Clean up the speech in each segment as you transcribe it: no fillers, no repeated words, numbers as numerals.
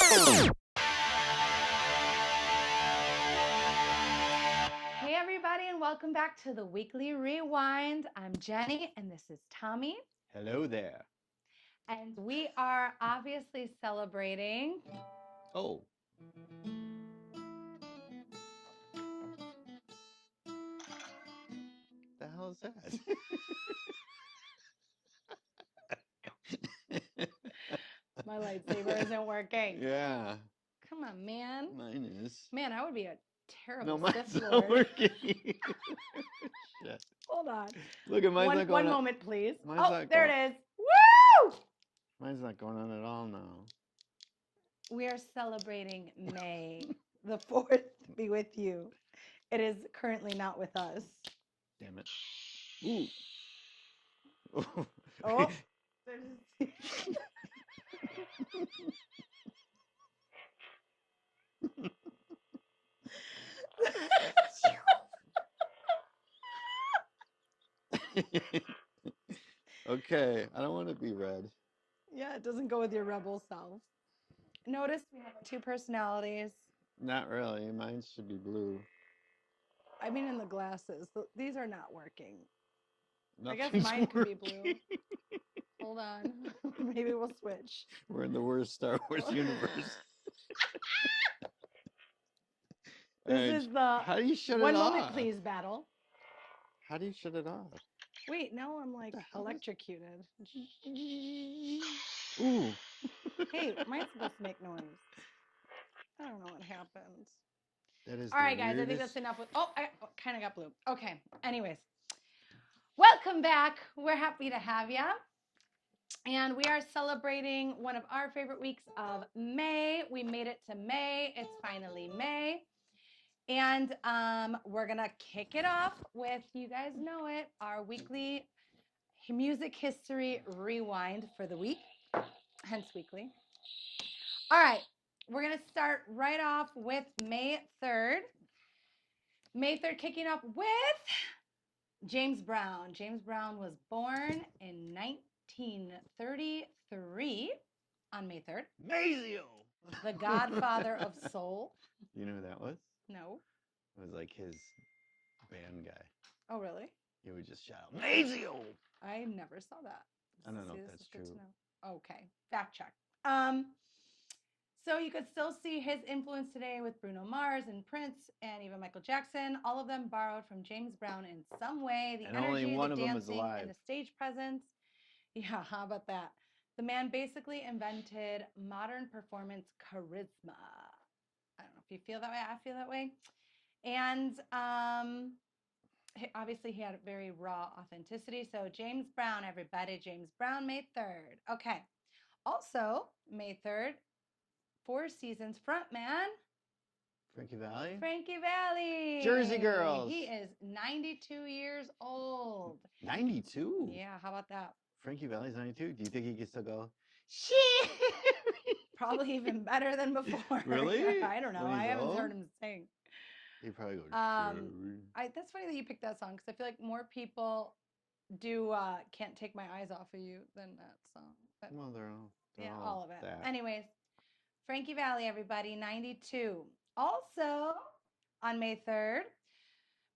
Hey everybody, and welcome back to the Weekly Rewind. I'm Jenny and this is Tommy. Hello there. And we are obviously celebrating Oh, the hell is that? my lightsaber isn't working. Yeah, Come on, man. mine is. Man, I would be a No, terrible mine's Sith not Lord. working. Shit. Hold on. Look at mine's not going One on. moment, please. Mine's Oh, not there going. it is. Woo! Mine's not going on at all now. We are celebrating May the 4th be with you. It is currently not with us. Damn it. Ooh. Oh. Okay, I don't want to be red. Yeah, it doesn't go with your rebel self. Notice we have two personalities. Not really. Mine should be blue. I mean, in the glasses. These are not working. I guess Nothing's mine could be blue. working. Hold on. Maybe we'll switch. We're in the worst Star Wars universe. This is the How do you shut it one off? moment, please, battle. How do you shut it off? Wait, now I'm like The hell is- electrocuted. Ooh. Hey, mine's supposed to make noise. I don't know what happened. That is All the right, guys, I think weirdest- that's enough with. Oh, I kind of got blue. Okay. Anyways, welcome back. We're happy to have you. And we are celebrating one of our favorite weeks of May. We made it to May. It's finally May. And we're going to kick it off with, you guys know it, our weekly music history rewind for the week, hence weekly. All right, we're going to start right off with May 3rd. May 3rd, kicking off with James Brown. James Brown was born in 1933 on May 3rd. Mayo. The godfather of soul. You know who that was? No. It was like his band guy. Oh, really? He would just shout, Mayo. I never saw that. I don't know See, if this that's is good to true. know. Okay, fact check. So you could still see his influence today with Bruno Mars and Prince and even Michael Jackson. All of them borrowed from James Brown in some way. The And only energy, one the of them is dancing, alive. and the stage presence. Yeah, how about that? The man basically invented modern performance charisma. I don't know if you feel that way. I feel that way. And obviously he had a very raw authenticity. So James Brown, everybody, James Brown, May 3rd. Okay. Also, May 3rd, Four Seasons frontman Frankie Valli? Frankie Valli. Jersey Girls. He is 92 years old. 92? Yeah, how about that? Frankie Valli's 92? Do you think he can still go, shit? Probably even better than before. Really? I don't know. When I he's haven't old? heard him sing. He'd probably go, That's funny that you picked that song because I feel like more people do Can't Take My Eyes Off of You than that song. But well, they're all of it. that. Anyways, Frankie Valli, everybody, 92. Also, on May 3rd,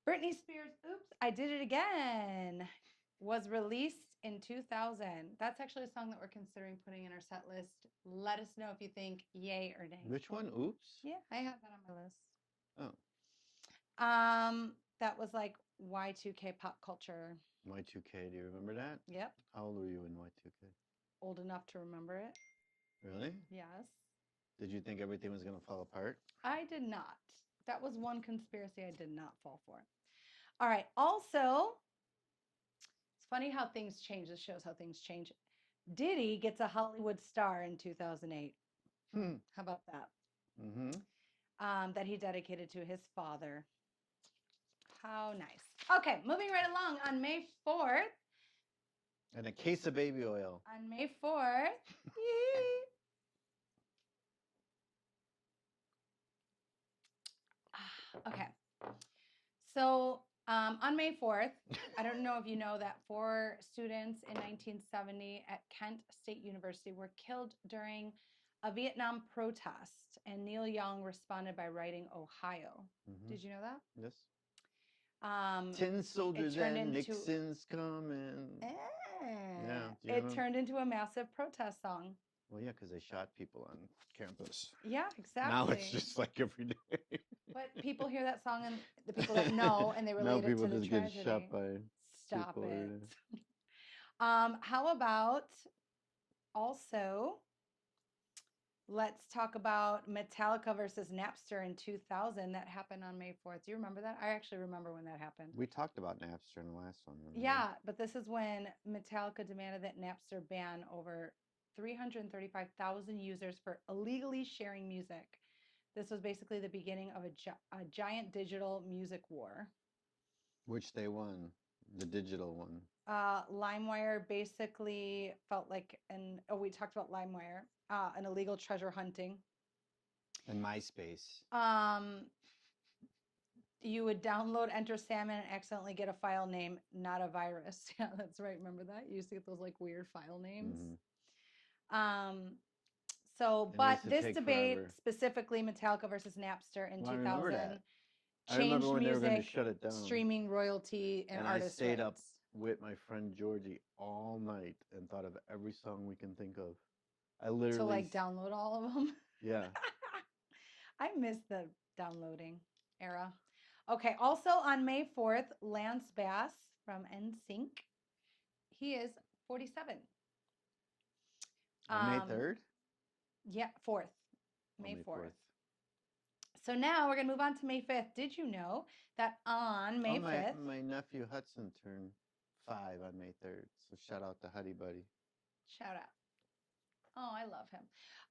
Britney Spears' Oops, I Did It Again was released in 2000. That's actually a song that we're considering putting in our set list. Let us know if you think yay or nay. Which one? Oops? Yeah, I have that on my list. Oh. That was like Y2K pop culture. Y2K, do you remember that? Yep. How old were you in Y2K? Old enough to remember it. Really? Yes. Did you think everything was going to fall apart? I did not. That was one conspiracy I did not fall for. All right. Also, it's funny how things change. This shows how things change. Diddy gets a Hollywood star in 2008. How about that? Mm-hmm. That he dedicated to his father. How nice. Okay, moving right along on May 4th. And a case of baby oil. On May 4th. Okay. So on May 4th, I don't know if you know that 4 students in 1970 at Kent State University were killed during a Vietnam protest, and Neil Young responded by writing Ohio. Mhm. Did you know that? Yes. Um, Tin soldiers turned and into- Nixon's coming. Yeah. Do you it know? turned into a massive protest song. Well, yeah, because they shot people on campus. Yeah, exactly. Now it's just like every day. But people hear that song and the people that know and they Now relate it people to the just get tragedy. shot by Stop people every it. day. How about also let's talk about Metallica versus Napster in 2000 that happened on May 4th. Do you remember that? I actually remember when that happened. We talked about Napster in the last one. Remember? Yeah, but this is when Metallica demanded that Napster ban over 335,000 users for illegally sharing music. This was basically the beginning of a giant digital music war. Which they won, the digital one. LimeWire basically felt like we talked about LimeWire, an illegal treasure hunting. And MySpace. You would download Enter Salmon and accidentally get a file name, not a virus. Yeah, that's right. Remember that? You used to get those like weird file names. So, but this debate, specifically Metallica versus Napster in 2000, changed music, shut it down. streaming royalty, and artist I stayed rights. up with my friend Georgie all night and thought of every song we can think of. I literally to like download all of them. Yeah. I miss the downloading era. Okay, also on May 4th, Lance Bass from NSYNC. He is 47. On May 3rd? Yeah, 4th. May May 4th. So now we're going to move on to May 5th. Did you know that on May 5th? My nephew Hudson turned 5 on May 3rd. So shout out to Huddy Buddy. Shout out. Oh, I love him.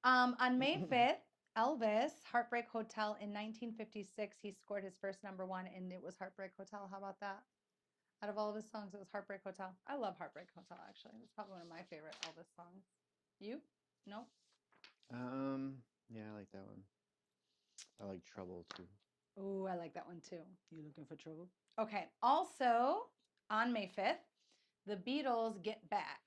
On May 5th, Elvis, Heartbreak Hotel in 1956, he scored his first #1 and it was Heartbreak Hotel. How about that? Out of all of his songs, it was Heartbreak Hotel. I love Heartbreak Hotel, actually. It's probably one of my favorite Elvis songs. You? No? Yeah, I like that one. I like Trouble too. Oh, I like that one too. You looking for trouble? Okay. Also, on May 5th, the Beatles Get Back.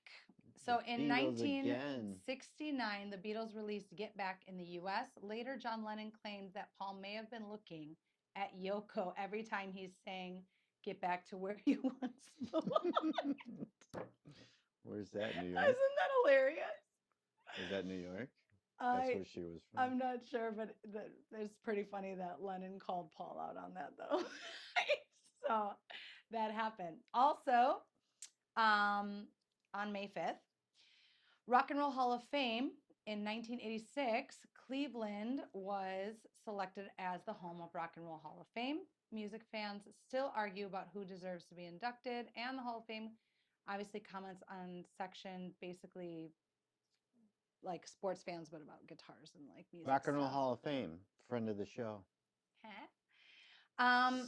So in 1969, the Beatles released Get Back in the US. Later, John Lennon claimed that Paul may have been looking at Yoko every time he's saying, "Get back to where you once belonged." Where's that, New York? Isn't that hilarious? Is that New York? That's where she was from. I'm not sure, but it's pretty funny that Lennon called Paul out on that, though. So that happened. Also, on May 5th, Rock and Roll Hall of Fame in 1986, Cleveland was selected as the home of Rock and Roll Hall of Fame. Music fans still argue about who deserves to be inducted, and the Hall of Fame obviously comments on section basically like sports fans, but about guitars and like music. Rock and Roll Hall of Fame, friend of the show.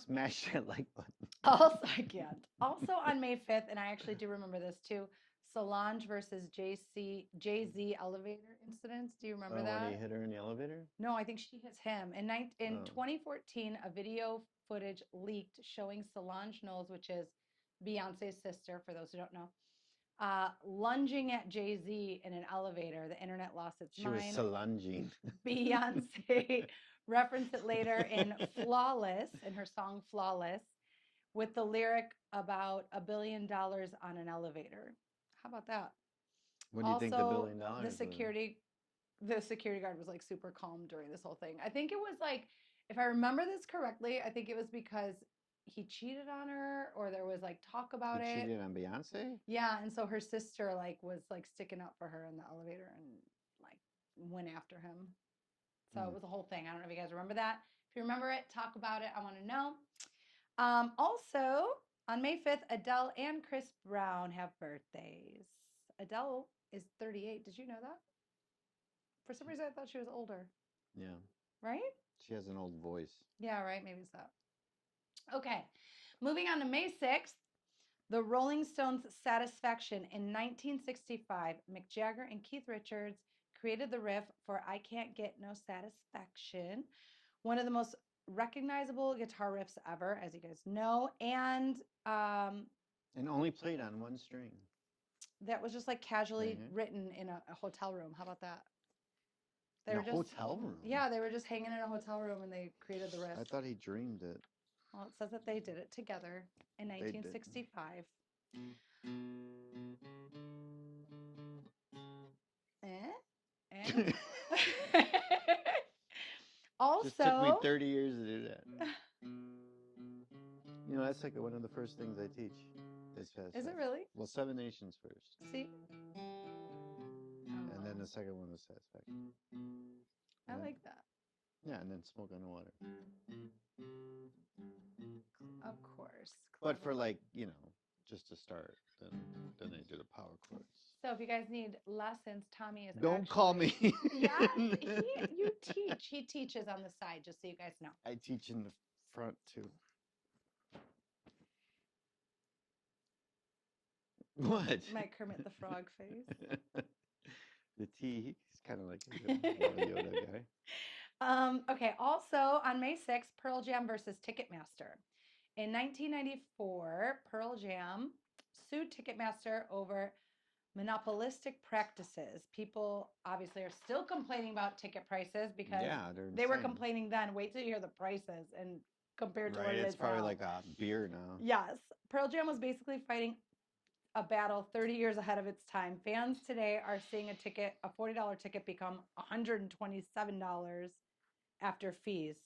Smash that like button. Also, I can't. Also on May 5th, and I actually do remember this too, Solange versus Jay-Z elevator incidents. Do you remember that? When he hit her in the elevator? No, I think she hits him. In 2014, a video footage leaked showing Solange Knowles, which is Beyonce's sister, for those who don't know, lunging at Jay-Z in an elevator. The internet lost its mind. She was Solanging. Beyonce referenced it later in Flawless, in her song Flawless, with the lyric about $1 billion on an elevator. How about that? What do you think the $1 billion the security guard was like super calm during this whole thing. I think it was like, if I remember this correctly, I think it was because he cheated on her, or there was like talk about it. He cheated on Beyonce? Yeah, and so her sister like was like sticking up for her in the elevator and like went after him. So it was a whole thing. I don't know if you guys remember that. If you remember it, talk about it. I want to know. Also, on May 5th, Adele and Chris Brown have birthdays. Adele is 38. Did you know that? For some reason, I thought she was older. Yeah. Right? She has an old voice. Yeah, right. Maybe it's that. Okay. Moving on to May 6th, the Rolling Stones' Satisfaction. In 1965, Mick Jagger and Keith Richards created the riff for I Can't Get No Satisfaction, one of the most recognizable guitar riffs ever, as you guys know, and only played on one string. That was just like casually written in a hotel room. How about that? They In were a just hotel room? Yeah, they were just hanging in a hotel room and they created the riff. I thought he dreamed it. Well, it says that they did it together in They did. 1965. Eh? Just took me Also, 30 years to do that. You know, that's like one of the first things I teach. is it really? Well, Seven Nations first. See? And then the second one was Satisfaction. I And then- like that. Yeah, and then Smoke on the Water. Of course. But for clever. like, you know, just to start, then they do the power chords. So if you guys need lessons, Tommy is Don't call me. Yes, you teach. He teaches on the side, just so you guys know. I teach in the front too. What? My Kermit the Frog face. The T, he's kind of like a Yoda guy. Okay, also on May 6th, Pearl Jam versus Ticketmaster. In 1994, Pearl Jam sued Ticketmaster over monopolistic practices. People obviously are still complaining about ticket prices because Yeah, they were insane. complaining then. Wait till you hear the prices and compared to what Right, it it's is probably now. like a beer now. Yes. Pearl Jam was basically fighting a battle 30 years ahead of its time. Fans today are seeing a $40 ticket become $127 after fees,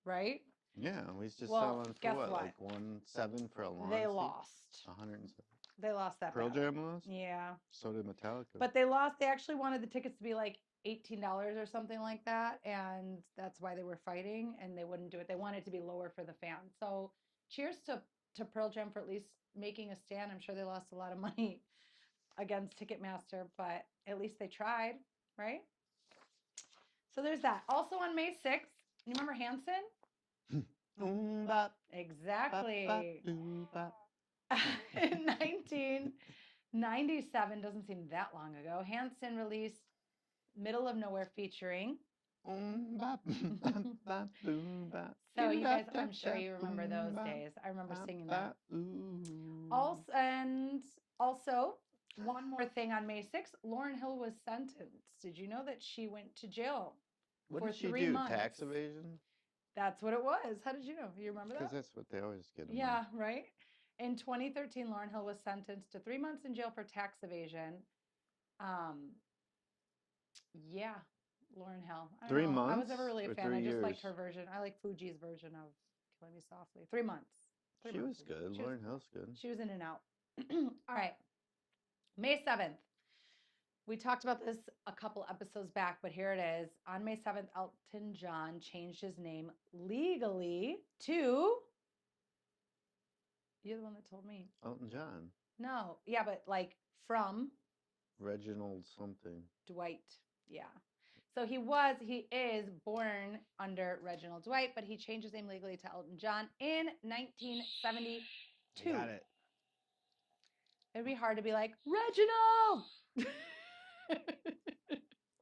right? Yeah, we just Well, selling for guess what, what? like 1.7 for a long They seat? lost. 107. They lost that Pearl battle. Jam lost? Yeah. So did Metallica. But they lost. They actually wanted the tickets to be like $18 or something like that. And that's why they were fighting and they wouldn't do it. They wanted it to be lower for the fans. So cheers to Pearl Jam for at least making a stand. I'm sure they lost a lot of money against Ticketmaster, but at least they tried, right? So there's that. Also on May 6th, you remember Hanson? Exactly. In 1997, doesn't seem that long ago, Hanson released Middle of Nowhere featuring. So you guys, I'm sure you remember those days. I remember singing that. Also, one more thing on May 6th, Lauryn Hill was sentenced. Did you know that she went to jail What for did she 3 do? months? Tax evasion? That's what it was. How did you know? You remember that? Because that's what they always get. Them Yeah, right. In 2013, Lauryn Hill was sentenced to 3 months in jail for tax evasion. Yeah, Lauryn Hill. I don't 3 know. months? I was never really a or fan. 3 I just years? liked her version. I like Fuji's version of Killing Me Softly. 3 months. She was good. Lauryn Hill's good. She was in and out. All right. May 7th. We talked about this a couple episodes back, but here it is. On May 7th, Elton John changed his name legally to. You're the one that told me. Elton John. No. Yeah, but like from Reginald something. Dwight. Yeah. So he is born under Reginald Dwight, but he changed his name legally to Elton John in 1972. Got it. It'd be hard to be like, Reginald!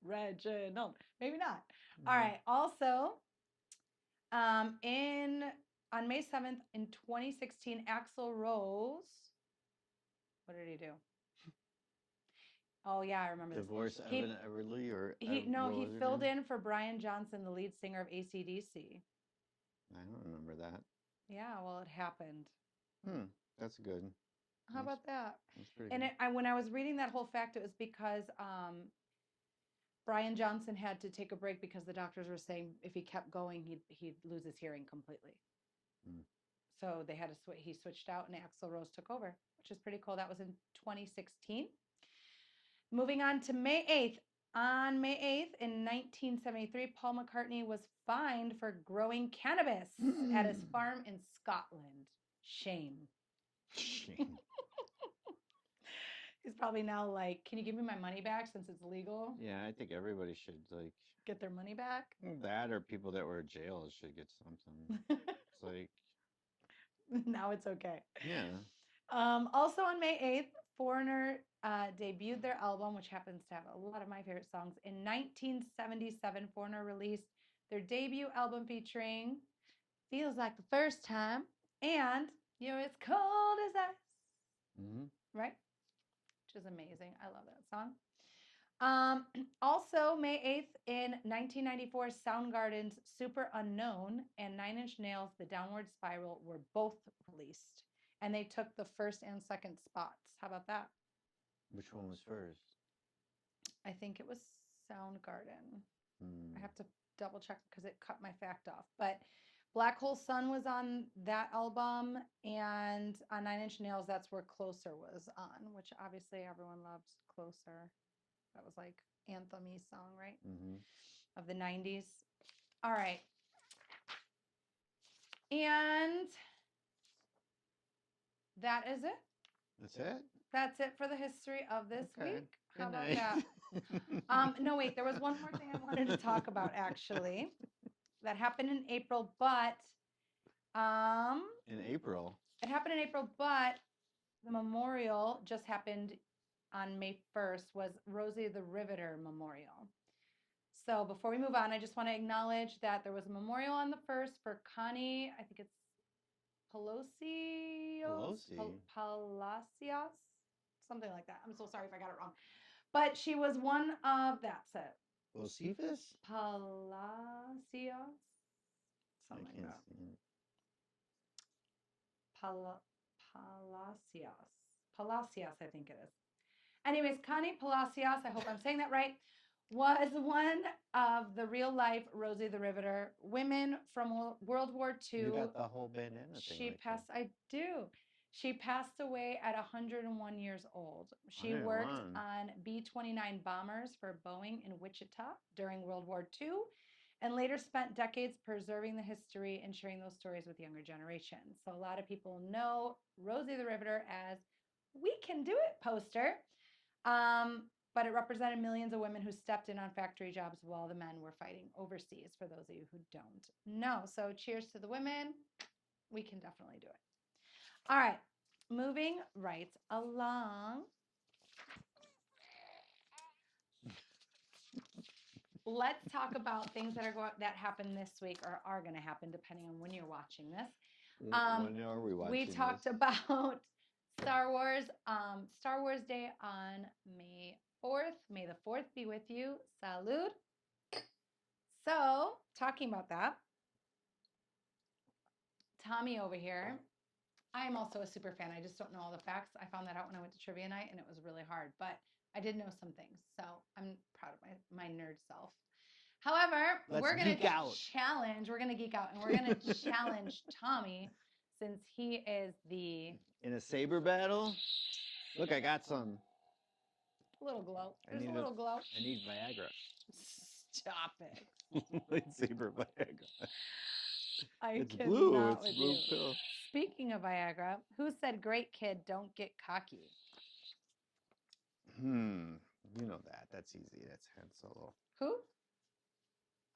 Reginald. Maybe not. All right. Also, on May 7th in 2016, Axl Rose. What did he do? Oh yeah, I remember this. Divorce Evan Everly or he filled in for Brian Johnson, the lead singer of AC/DC. I don't remember that. Yeah, well, it happened. That's good. How about that? That's pretty And good. when I was reading that whole fact, it was because Brian Johnson had to take a break because the doctors were saying if he kept going, he'd lose his hearing completely. So they had to he switched out, and Axl Rose took over, which is pretty cool. That was in 2016. Moving on to May 8th. On May 8th in 1973, Paul McCartney was fined for growing cannabis at his farm in Scotland. Shame. Shame. He's probably now like, can you give me my money back since it's legal? Yeah, I think everybody should like get their money back. That or people that were in jail should get something. It's like now it's okay. Yeah. Also on May 8th, Foreigner debuted their album, which happens to have a lot of my favorite songs. In 1977, Foreigner released their debut album featuring Feels Like the First Time and You're As Cold As Ice. Right? Which is amazing. I love that song. Also, May 8th in 1994, Soundgarden's Super Unknown and Nine Inch Nails' The Downward Spiral were both released. And they took the first and second spots. How about that? Which one was first? I think it was Soundgarden. I have to double check because it cut my fact off. But Black Hole Sun was on that album, and on Nine Inch Nails, that's where Closer was on, which obviously everyone loves Closer. That was like anthem-y song, right? Mm-hmm. Of the 90s. All right. And that is it. That's it? That's it for the history of this Okay. week. How Good about night. that? No, wait, there was one more thing I wanted to talk about actually. That happened in April, but In April. it happened in April, but the memorial just happened on May 1st was Rosie the Riveter Memorial. So before we move on, I just want to acknowledge that there was a memorial on the 1st for Connie, I think it's Palacios, something like that. I'm so sorry if I got it wrong. But she was one of, that's it. Josephus? Palacios? Something like that. Palacios, I think it is. Anyways, Connie Palacios, I hope I'm saying that right, was one of the real life Rosie the Riveter women from World War II. You got the whole bandana thing. She passed, I do. She passed away at 101 years old. She worked on B-29 bombers for Boeing in Wichita during World War II and later spent decades preserving the history and sharing those stories with younger generations. So a lot of people know Rosie the Riveter as "We Can Do It" poster. But it represented millions of women who stepped in on factory jobs while the men were fighting overseas, for those of you who don't know. So cheers to the women. We can definitely do it. All right, moving right along. Let's talk about things that happened this week or are going to happen depending on when you're watching this. When are we watching We talked about Star Wars Day on May 4th. May the 4th be with you. Salud. So, talking about that, Tommy over here, I am also a super fan. I just don't know all the facts. I found that out when I went to trivia night and it was really hard, but I did know some things. So, I'm proud of my nerd self. However, we're going to challenge, we're going to geek out and we're going to challenge Tommy since he is in a saber battle. Look, I got some. A little glow. There's a little glow. I need Viagra. Stop it. Lightsaber Viagra. It's blue. It's blue pill. Speaking of Viagra, who said great kid, don't get cocky? You know that. That's easy. That's Han Solo. Who?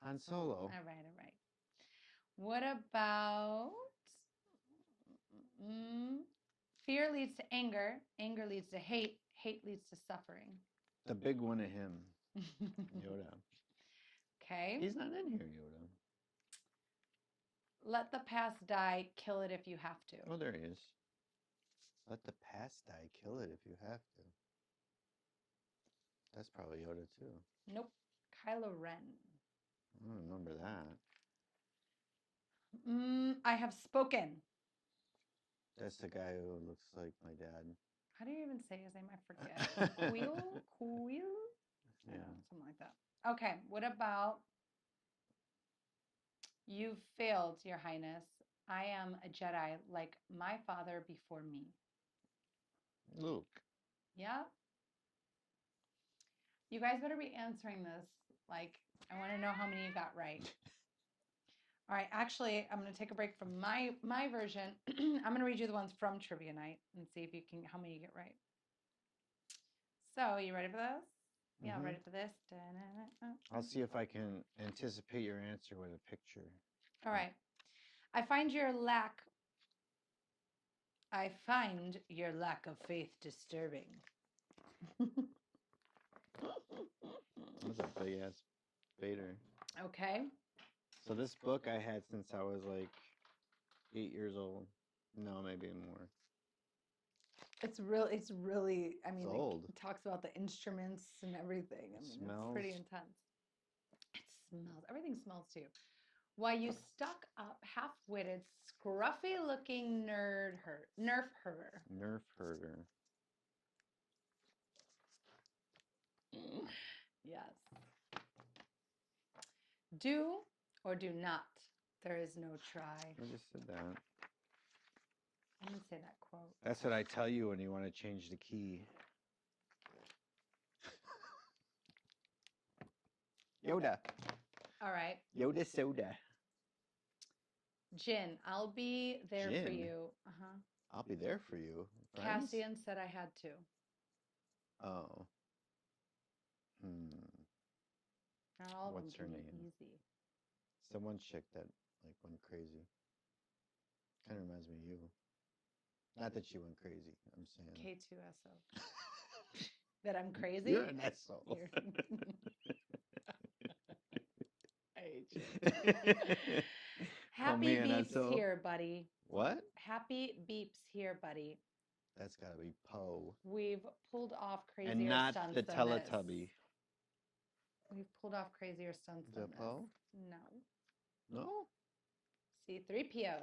Han Solo. All right. What about fear leads to anger, anger leads to hate, hate leads to suffering? The big one of him. Yoda. Okay. He's not in here, Yoda. Let the past die, kill it if you have to. Oh, there he is. Let the past die, kill it if you have to. That's probably Yoda too. Nope. Kylo Ren. I don't remember that. I have spoken. That's the guy who looks like my dad. How do you even say his name? I forget. Quill? Yeah, something like that. Okay, what about you've failed, Your Highness. I am a Jedi like my father before me. Luke. Yeah? You guys better be answering this. Like, I want to know how many you got right. All right, actually, I'm going to take a break from my version. I'm going to read you the ones from Trivia Night and see if you can, how many you get right. So, you ready for this? Yeah, ready for this? I'll see if I can anticipate your answer with a picture. All right. I find your lack of faith disturbing. That's a big ass Vader. Okay. So this book I had since I was like 8 years old. No, maybe more. It's really, I mean, old. it talks about the instruments and everything. I mean, it's pretty Smells. intense. It smells. Everything smells too. Why you stuck up, half-witted, scruffy-looking nerf herder. Nerf herder. Yes. Do or do not. There is no try. I just said that. I didn't say that quote. That's what I tell you when you want to change the key. Yoda. All right. Yoda soda. Jin, I'll be there for Jin? you. Uh-huh. I'll be there for you. Friends? Cassian said I had to. Oh. Not all What's of them her can be name? easy. Someone chick that like went crazy. Kind of reminds me of you. Not that she went crazy. I'm saying. K2SO. That I'm crazy? You're an asshole. I hate you. Call me Happy an beeps asshole. here, buddy. What? Happy beeps here, buddy. That's gotta be Poe. We've pulled off crazier And not stunts the than Teletubby. this. We've pulled off crazier stunts Is than that this. Poe? No. No? C3PO.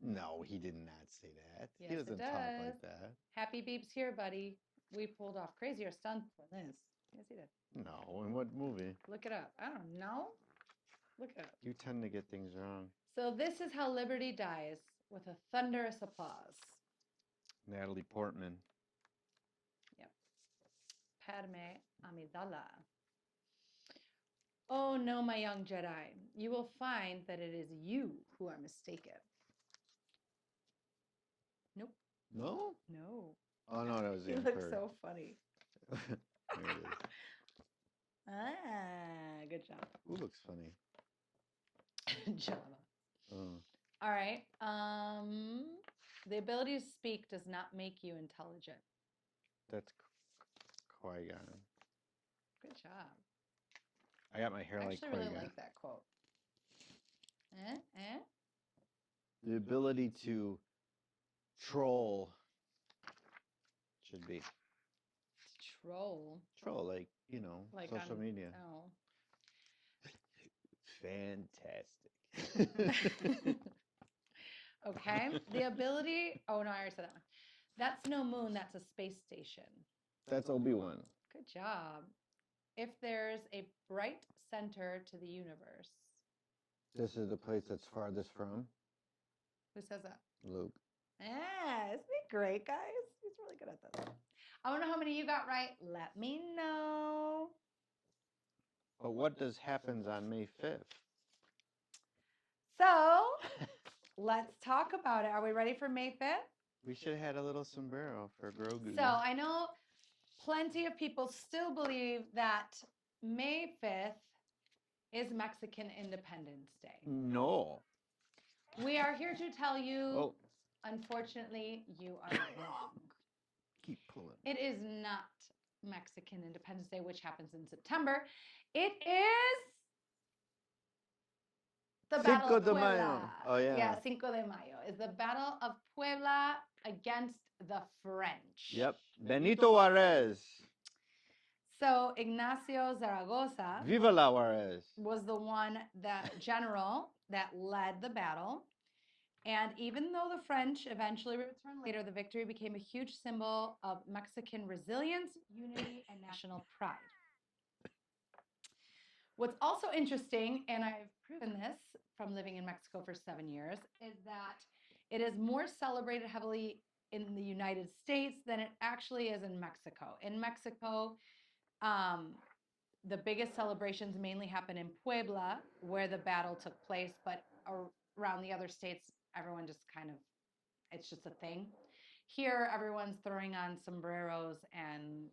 No, he did not say that. Yes, He it doesn't talk like does. that. Happy beeps here, buddy. We pulled off crazier stunts than this. Yes, he did. No, in what movie? Look it up. I don't know. Look it up. You tend to get things wrong. So this is how Liberty dies, with a thunderous applause. Natalie Portman. Yep. Padme Amidala. Oh no, my young Jedi. You will find that it is you who are mistaken. Nope. No? No. Oh no, that was the You Emperor. look so funny. There it is. Ah, good job. Who looks funny? Java. Oh. All right. The ability to speak does not make you intelligent. That's Qui-Gon. Good job. I got my hair I like actually Qui-Gon. really like that quote. The ability to troll should be. Troll. Troll, like, you know, Like social on, media. Oh. Fantastic. Okay. The ability. Oh no, I already said that one. That's no moon. That's a space station. That's Obi-Wan. Good job. If there's a bright center to the universe. This is the place that's farthest from Who says that? Luke. Yeah, isn't he great, guys? He's really good at this. I want to know how many you got right. Let me know. But what does happens on May 5th? So, let's talk about it. Are we ready for May 5th? We should have had a little sombrero for Grogu. So, I know plenty of people still believe that May 5th is Mexican Independence Day. No. We are here to tell you, Oh, unfortunately, you are wrong. keep pulling. It is not Mexican Independence Day, which happens in September. It is the Battle Cinco of de Puebla. Mayo. Oh, yeah. Yeah, Cinco de Mayo is the Battle of Puebla against the French. Yep. Benito Juarez. So Ignacio Zaragoza Viva la Juarez. was the one, that general that led the battle. And even though the French eventually returned later, the victory became a huge symbol of Mexican resilience, unity, and national pride. What's also interesting, and I've proven this from living in Mexico for 7 years, is that it is more celebrated heavily in the United States than it actually is in Mexico. In Mexico, the biggest celebrations mainly happen in Puebla, where the battle took place, but around the other states, everyone just kind of, it's just a thing. Here, everyone's throwing on sombreros and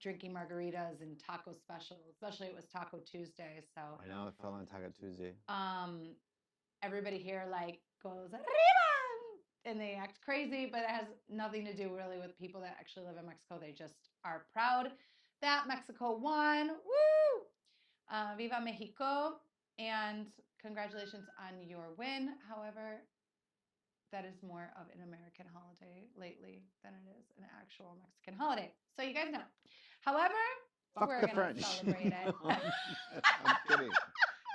drinking margaritas and taco specials, especially it was Taco Tuesday. So I know it fell on Taco Tuesday. everybody here like goes arriba and they act crazy, but it has nothing to do really with people that actually live in Mexico. They just are proud that Mexico won. Woo! Viva Mexico! And congratulations on your win. However, that is more of an American holiday lately than it is an actual Mexican holiday. So you guys know. However, we're going to celebrate it. I'm kidding.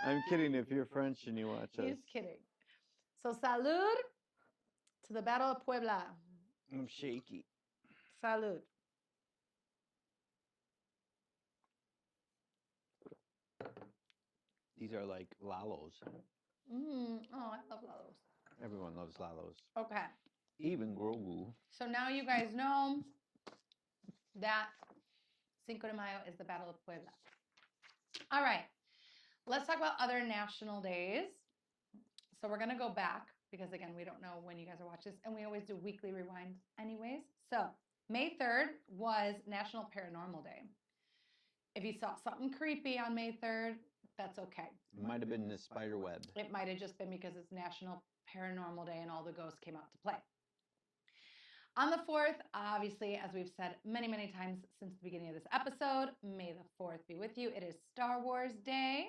I'm kidding if you're French and you watch us. He's kidding. So salud to the Battle of Puebla. I'm shaky. Salud. These are like Lalos. Oh, I love Lalos. Everyone loves Lalos. Okay. Even Grogu. So now you guys know that Cinco de Mayo is the Battle of Puebla. All right. Let's talk about other national days. So we're going to go back because, again, we don't know when you guys are watching this, and we always do weekly rewind anyways. So May 3rd was National Paranormal Day. If you saw something creepy on May 3rd, that's okay. It might have been the spider web. It might have just been because it's National Paranormal Day and all the ghosts came out to play. On the 4th, obviously, as we've said many, many times since the beginning of this episode, may the 4th be with you. It is Star Wars Day.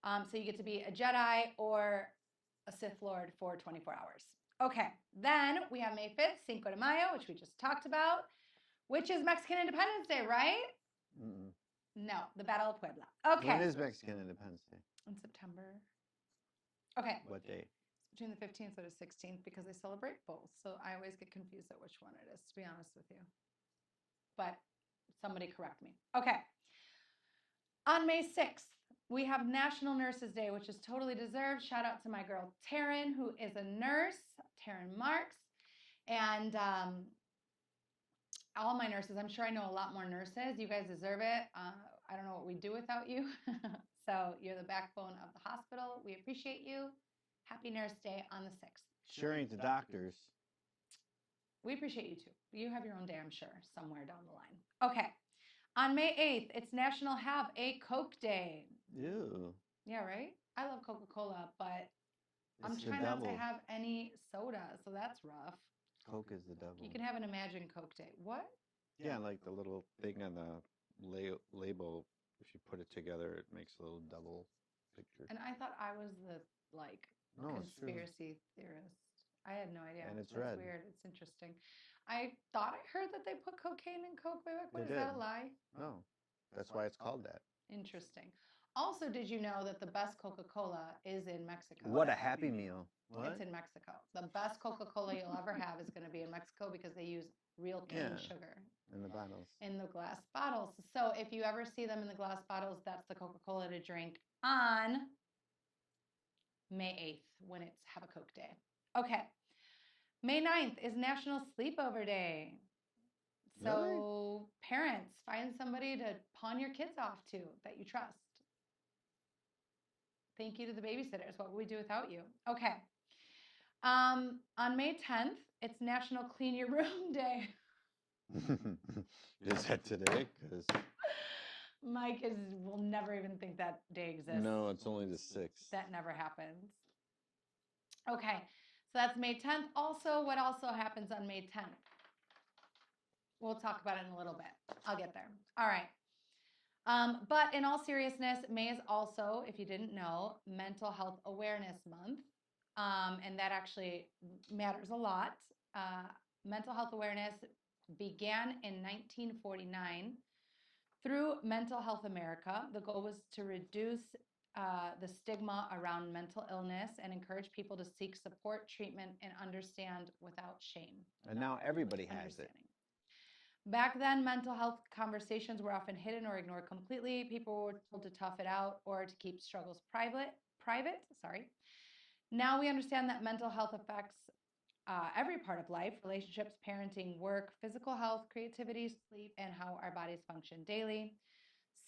So you get to be a Jedi or a Sith Lord for 24 hours. Okay, then we have May 5th, Cinco de Mayo, which we just talked about, which is Mexican Independence Day, right? Mm-mm. No, the Battle of Puebla. Okay. When is Mexican Independence Day? In September. Okay. What day? It's between the 15th or the 16th because they celebrate both. So I always get confused at which one it is, to be honest with you. But somebody correct me. Okay. On May 6th, we have National Nurses Day, which is totally deserved. Shout out to my girl, Taryn, who is a nurse, Taryn Marks. And all my nurses, I'm sure I know a lot more nurses. You guys deserve it. I don't know what we'd do without you. So you're the backbone of the hospital. We appreciate you. Happy Nurse Day on the 6th. Sure ain't the doctors. We appreciate you too. You have your own day, I'm sure, somewhere down the line. Okay. On May 8th, it's National Have a Coke Day. Ew. Yeah, right? I love Coca-Cola, but I'm It's the trying not to devil. have any soda, so that's rough. Coke is the devil. You can have an Imagine Coke Day. What? Yeah, like the little thing on the label. If you put it together, it makes a little double picture. And I thought I was the, like, No, it's true. conspiracy theorist. I had no idea. And it's That's red. weird. It's interesting. I thought I heard that they put cocaine in Coke way back when. They Is that did. a lie? No, that's why it's called that. Interesting. Also, did you know that the best Coca-Cola is in Mexico? What a Happy Meal. What? It's in Mexico. The best Coca-Cola you'll ever have is going to be in Mexico because they use real cane sugar. In the bottles. In the glass bottles. So if you ever see them in the glass bottles, that's the Coca-Cola to drink on May 8th when it's Have a Coke Day. Okay. May 9th is National Sleepover Day. So parents, find somebody to pawn your kids off to that you trust. Thank you to the babysitters. What would we do without you? Okay. On May 10th, it's National Clean Your Room Day. Is that today? Because My kids will never even think that day exists. no, it's only the 6th. That never happens. Okay, so that's May 10th. Also, what also happens on May 10th? We'll talk about it in a little bit. I'll get there. All right. But in all seriousness, May is also, if you didn't know, Mental Health Awareness Month. And that actually matters a lot. Mental health awareness began in 1949 through Mental Health America. The goal was to reduce the stigma around mental illness and encourage people to seek support, treatment, and understand without shame. And now everybody has it. Back then, mental health conversations were often hidden or ignored completely. People were told to tough it out or to keep struggles private. Now we understand that mental health affects every part of life: relationships, parenting, work, physical health, creativity, sleep, and how our bodies function daily.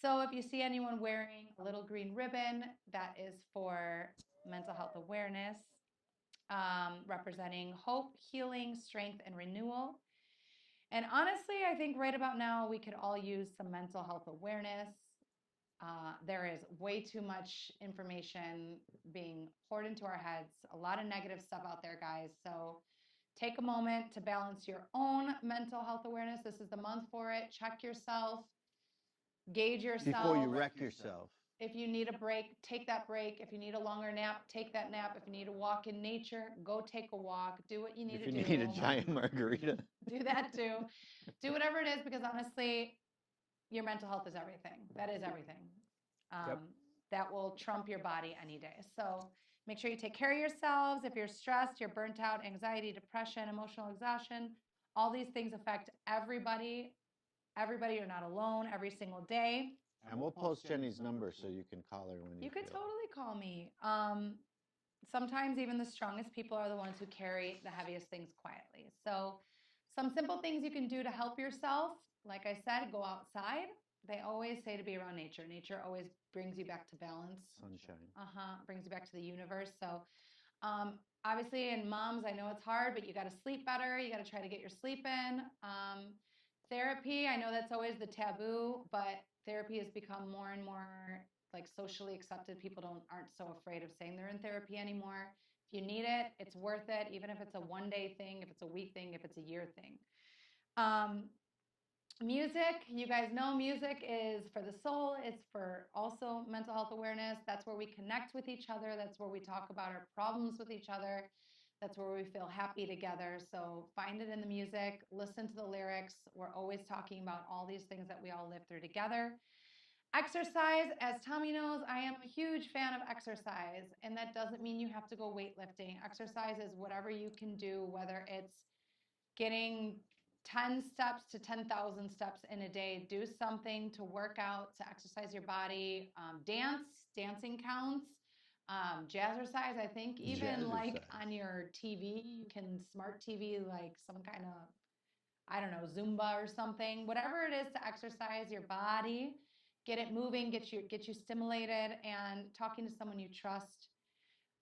So if you see anyone wearing a little green ribbon, that is for mental health awareness, representing hope, healing, strength, and renewal. And honestly, I think right about now, we could all use some mental health awareness. There is way too much information being poured into our heads, a lot of negative stuff out there, guys. So take a moment to balance your own mental health awareness. This is the month for it. Check yourself, gauge yourself. Before you wreck yourself. If you need a break, take that break. If you need a longer nap, take that nap. If you need a walk in nature, go take a walk. Do what you need to do. If you need a giant margarita, do that too. Do whatever it is, because honestly, your mental health is everything. That is everything. Yep. That will trump your body any day. So make sure you take care of yourselves. If you're stressed, you're burnt out, anxiety, depression, emotional exhaustion, all these things affect everybody. Everybody, you're not alone every single day. And we'll post Jenny's number so you can call her when you could feel totally call me. Sometimes even the strongest people are the ones who carry the heaviest things quietly. So some simple things you can do to help yourself. Like I said, go outside. They always say to be around nature. Nature always brings you back to balance. Sunshine. Brings you back to the universe. So obviously, in moms, I know it's hard, but you got to sleep better. You got to try to get your sleep in. Therapy, I know that's always the taboo, but therapy has become more and more like socially accepted. People aren't so afraid of saying they're in therapy anymore. If you need it, it's worth it, even if it's a one-day thing, if it's a week thing, if it's a year thing. Music, you guys know music is for the soul. It's for also mental health awareness. That's where we connect with each other. That's where we talk about our problems with each other. That's where we feel happy together. So find it in the music, listen to the lyrics. We're always talking about all these things that we all live through together. Exercise, as Tommy knows, I am a huge fan of exercise, and that doesn't mean you have to go weightlifting. Exercise is whatever you can do, whether it's getting 10 steps to 10,000 steps in a day. Do something to work out, to exercise your body. Dancing counts. Jazzercise, I think even like on your TV, you can smart TV like some kind of, I don't know, Zumba or something. Whatever it is to exercise your body, get it moving, get you stimulated, and talking to someone you trust.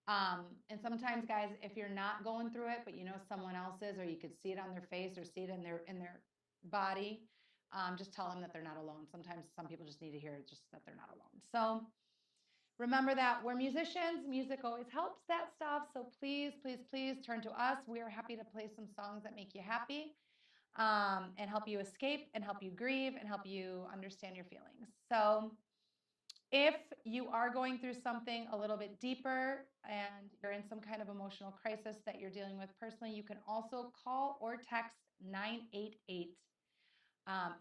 And sometimes, guys, if you're not going through it, but you know someone else is, or you could see it on their face or see it in their body, just tell them that they're not alone. Sometimes some people just need to hear just that they're not alone. So remember that we're musicians. Music always helps that stuff. So please, please, please turn to us. We are happy to play some songs that make you happy, and help you escape and help you grieve and help you understand your feelings. So if you are going through something a little bit deeper and you're in some kind of emotional crisis that you're dealing with personally, you can also call or text 988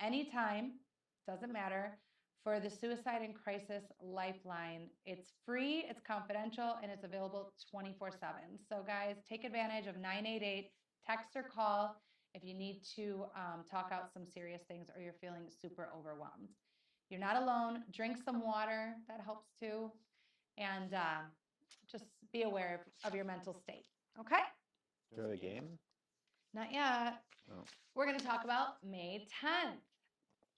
anytime, doesn't matter, for the Suicide and Crisis Lifeline. It's free, it's confidential, and it's available 24/7. So guys, take advantage of 988, text or call if you need to talk out some serious things or you're feeling super overwhelmed. You're not alone. Drink some water. That helps too. And just be aware of your mental state. Okay? Do a game? Not yet. Oh. We're going to talk about May 10th.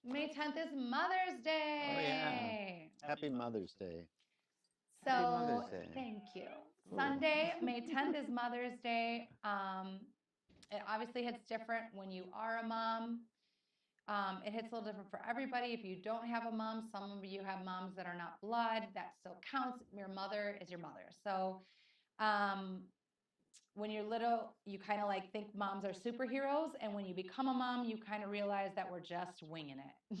May 10th is Mother's Day. Oh, yeah. Happy Mother's Day. So, Mother's Day. Thank you. Ooh. Sunday, May 10th is Mother's Day. It obviously hits different when you are a mom. It hits a little different for everybody. If you don't have a mom, some of you have moms that are not blood. That still counts. Your mother is your mother. So when you're little, you kind of like think moms are superheroes. And when you become a mom, you kind of realize that we're just winging it.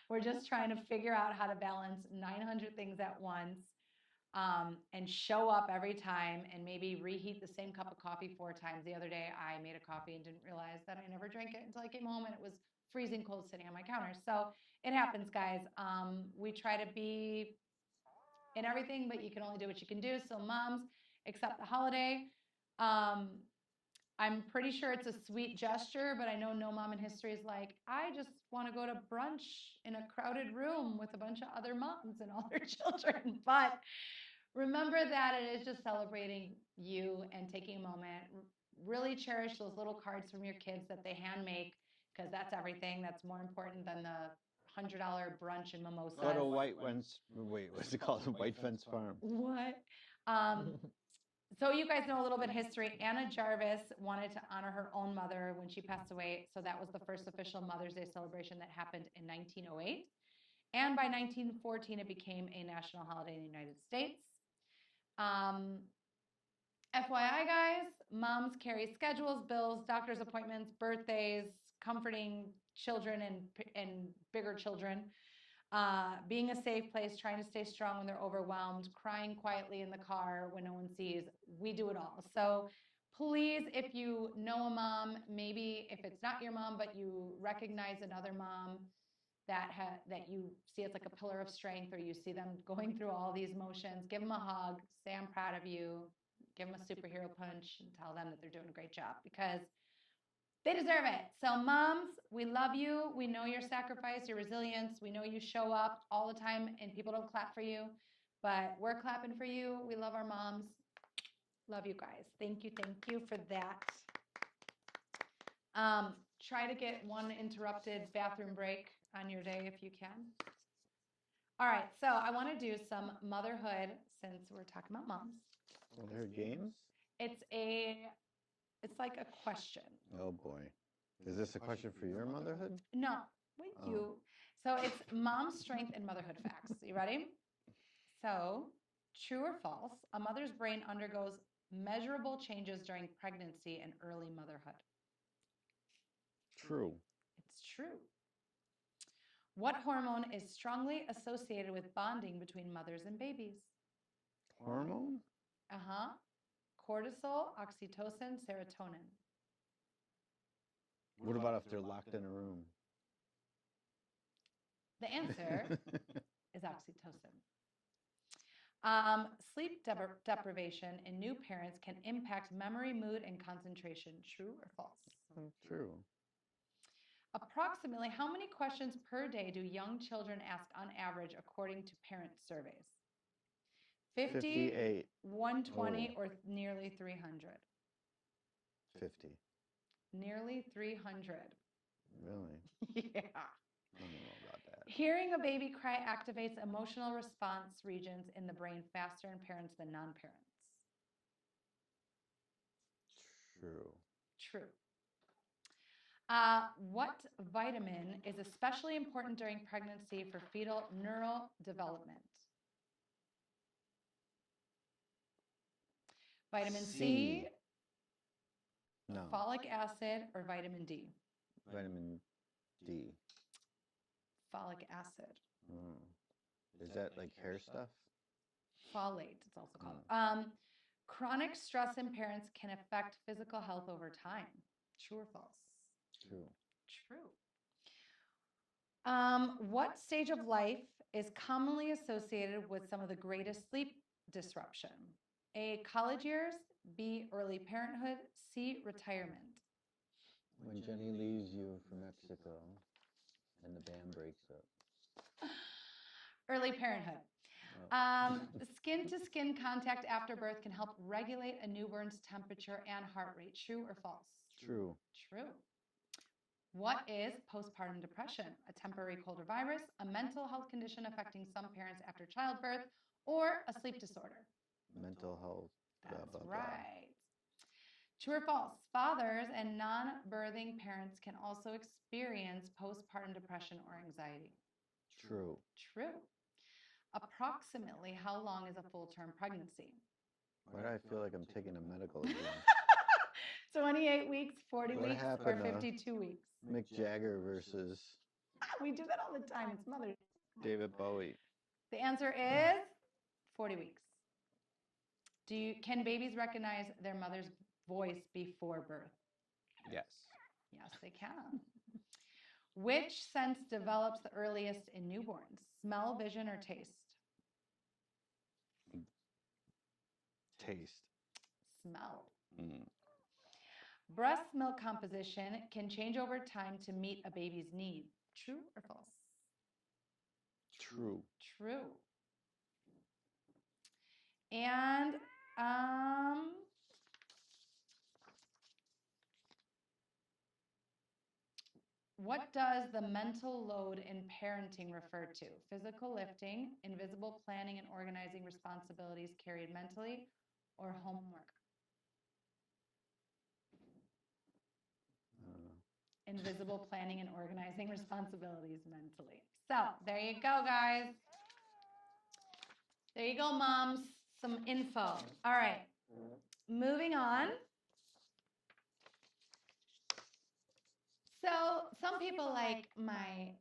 We're just trying to figure out how to balance 900 things at once, and show up every time and maybe reheat the same cup of coffee 4 times. The other day, I made a coffee and didn't realize that I never drank it until I came home and it was freezing cold sitting on my counter. So it happens, guys. We try to be in everything, but you can only do what you can do. So moms, accept the holiday. I'm pretty sure it's a sweet gesture, but I know no mom in history is like, I just want to go to brunch in a crowded room with a bunch of other moms and all their children. But remember that it is just celebrating you and taking a moment. Really cherish those little cards from your kids that they hand make, because that's everything. That's more important than the $100 brunch and mimosas. Go to what's it called? White Fence Farm. What? So you guys know a little bit of history. Anna Jarvis wanted to honor her own mother when she passed away. So that was the first official Mother's Day celebration that happened in 1908. And by 1914, it became a national holiday in the United States. FYI, guys, moms carry schedules, bills, doctor's appointments, birthdays, comforting children and bigger children. being a safe place, trying to stay strong when they're overwhelmed, crying quietly in the car when no one sees. We do it all. So please, if you know a mom, maybe if it's not your mom, but you recognize another mom that you see as like a pillar of strength, or you see them going through all these motions, give them a hug, say I'm proud of you, give them a superhero punch, and tell them that they're doing a great job, because they deserve it. So moms, we love you. We know your sacrifice, your resilience. We know you show up all the time and people don't clap for you, but we're clapping for you. We love our moms. Love you guys. Thank you for that. Try to get one interrupted bathroom break on your day if you can. All right, so I want to do some motherhood since we're talking about moms. Motherhood games? It's like a question. Oh boy. Is this a question for your motherhood? No, you. So it's mom strength and motherhood facts. You ready? So, true or false, a mother's brain undergoes measurable changes during pregnancy and early motherhood. True. It's true. What hormone is strongly associated with bonding between mothers and babies? Hormone? Uh-huh. Cortisol, oxytocin, serotonin. What about if they're locked in a room? The answer is oxytocin. Sleep deprivation in new parents can impact memory, mood, and concentration. True or false? True. Approximately how many questions per day do young children ask on average according to parent surveys? 50, 58. 120, or nearly 300? 50. Nearly 300. Really? Yeah. I don't know about that. Hearing a baby cry activates emotional response regions in the brain faster in parents than non-parents. True. True. What vitamin is especially important during pregnancy for fetal neural development? Vitamin C, no. folic acid, or vitamin D? Vitamin D. Folic acid. Is that like hair stuff? Folate, it's also called. Chronic stress in parents can affect physical health over time. True or false? True. True. What stage of life is commonly associated with some of the greatest sleep disruption? A, college years, B, early parenthood, C, retirement. When Jenny leaves you for Mexico and the band breaks up. Early parenthood. Skin-to-skin contact after birth can help regulate a newborn's temperature and heart rate. True or false? True. True. What is postpartum depression? A temporary cold or virus, a mental health condition affecting some parents after childbirth, or a sleep disorder? Mental health. That's right. True or false? Fathers and non-birthing parents can also experience postpartum depression or anxiety. True. True. Approximately how long is a full-term pregnancy? Why do I feel like I'm taking a medical exam? 28 weeks, 40 What weeks, or happened, 52 weeks? Mick Jagger versus We do that all the time. It's Mother's Day. David Bowie. The answer is 40 weeks. Can babies recognize their mother's voice before birth? Yes. Yes, they can. Which sense develops the earliest in newborns? Smell, vision, or taste? Taste. Smell. Mm. Breast milk composition can change over time to meet a baby's need. True or false? True. True. And what does the mental load in parenting refer to? Physical lifting, invisible planning and organizing responsibilities carried mentally, or homework? Invisible planning and organizing responsibilities mentally. So there you go, guys. There you go, moms. Some info. All right. Moving on. So some people like my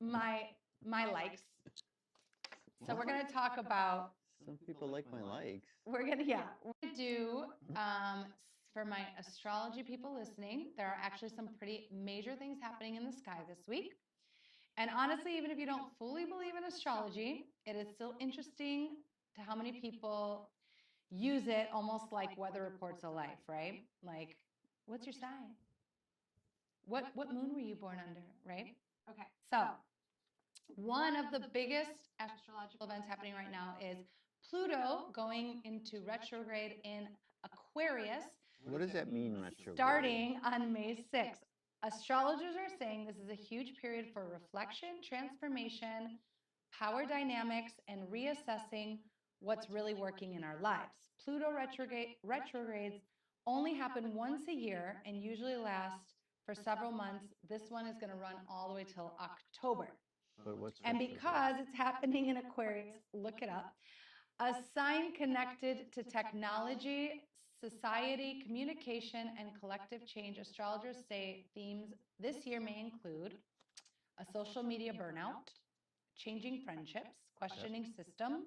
my likes. So we're going to talk about. Some people like my likes. We're going to do for my astrology people listening. There are actually some pretty major things happening in the sky this week. And honestly, even if you don't fully believe in astrology, it is still interesting to how many people use it almost like weather reports of life, right? Like, what's your sign? What moon were you born under, right? Okay. So, one of the biggest astrological events happening right now is Pluto going into retrograde in Aquarius. What does that mean, retrograde? Starting on May 6th. Astrologers are saying this is a huge period for reflection, transformation, power dynamics, and reassessing what's really working in our lives. Pluto retrogrades only happen once a year and usually last for several months. This one is going to run all the way till October. And because it's happening in Aquarius, look it up, a sign connected to technology, society, communication, and collective change, astrologers say themes this year may include a social media burnout, changing friendships, questioning systems,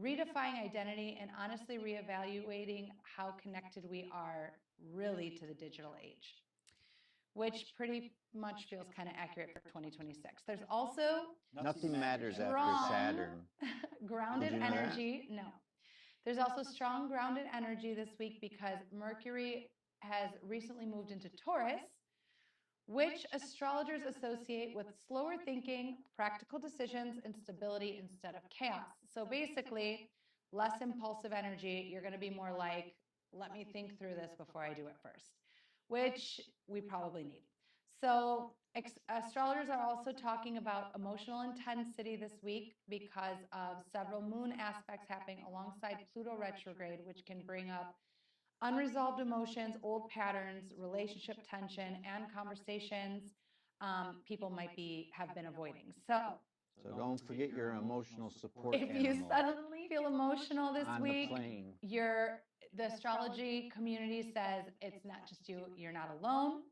redefining identity, and honestly reevaluating how connected we are really to the digital age, which pretty much feels kind of accurate for 2026. There's also nothing matters after Saturn. Grounded energy. No. There's also strong grounded energy this week because Mercury has recently moved into Taurus, which astrologers associate with slower thinking, practical decisions, and stability instead of chaos. So basically, less impulsive energy. You're going to be more like, let me think through this before I do it first, which we probably need. So astrologers are also talking about emotional intensity this week because of several moon aspects happening alongside Pluto retrograde, which can bring up unresolved emotions, old patterns, relationship tension, and conversations people might have been avoiding. So don't forget your emotional support if you suddenly feel emotional this week, the astrology community says it's not just you, you're not alone.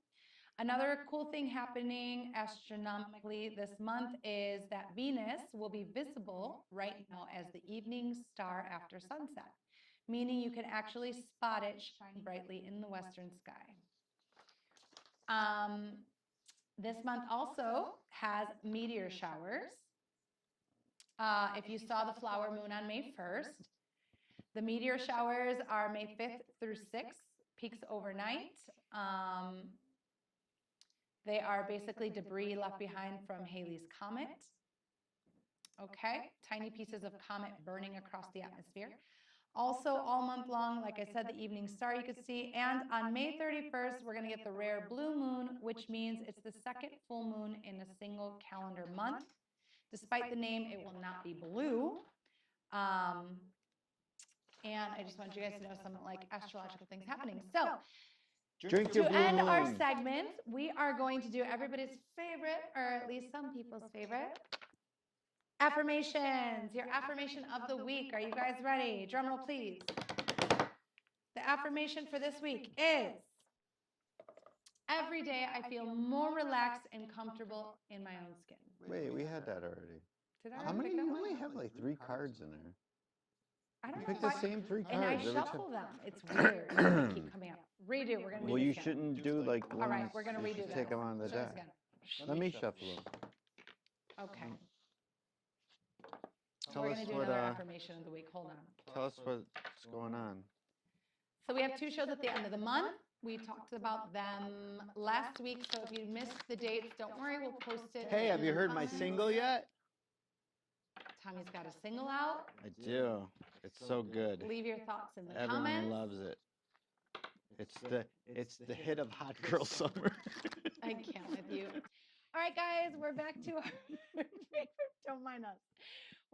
Another cool thing happening astronomically this month is that Venus will be visible right now as the evening star after sunset, meaning you can actually spot it shining brightly in the western sky. This month also has meteor showers. If you saw the flower moon on May 1st, the meteor showers are May 5th through 6th, peaks overnight. They are basically debris left behind from Halley's Comet. Okay, tiny pieces of comet burning across the atmosphere. Also, all month long, like I said, the evening star you could see. And on May 31st, we're going to get the rare blue moon, which means it's the second full moon in a single calendar month. Despite the name, it will not be blue. And I just want you guys to know some like astrological things happening. So, to end our segment, we are going to do everybody's favorite, or at least some people's favorite, affirmations. Your affirmation of the week. Are you guys ready? Drum roll, please. The affirmation for this week is, every day I feel more relaxed and comfortable in my own skin. Wait, we had that already. Did I? How many? You only have like 3 cards in there. I don't know. Pick the same 3 cards. And I shuffle them. It's weird. They keep coming up. Redo. We're going to do this again. Well, you shouldn't do like one. All right, we're going to redo this. Take them on the deck. Let me shuffle them. Okay. Tell we're us going to do what, another affirmation of the week. Hold on. Tell us what's going on. So we have 2 shows at the end of the month. We talked about them last week. So if you missed the dates, don't worry. We'll post it. Hey, have you heard my single yet? Tommy's got a single out. I do. It's so good. Leave your thoughts in the Everyone comments. loves it. It's the hit of Hot Girl Summer. I can't with you. All right, guys, we're back to our favorite. Don't mind us.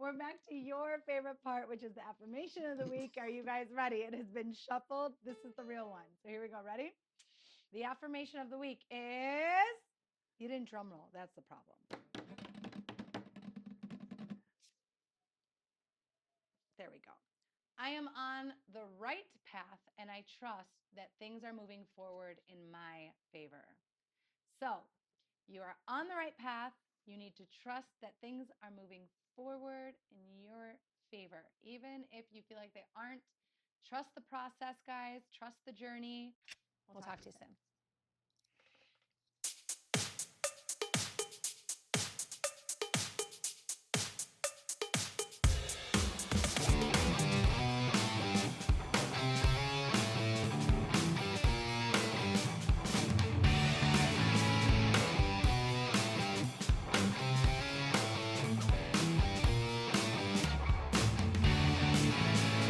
We're back to your favorite part, which is the affirmation of the week. Are you guys ready? It has been shuffled. This is the real one. So here we go. Ready? The affirmation of the week is, you didn't drum roll. That's the problem. There we go. I am on the right path, and I trust that things are moving forward in my favor. So you are on the right path. You need to trust that things are moving forward in your favor, even if you feel like they aren't. Trust the process, guys. Trust the journey. We'll talk to you soon.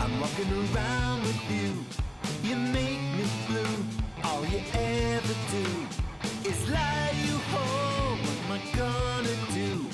I'm walking around with you. You make me blue. All you ever do is lie you home. What am I gonna do?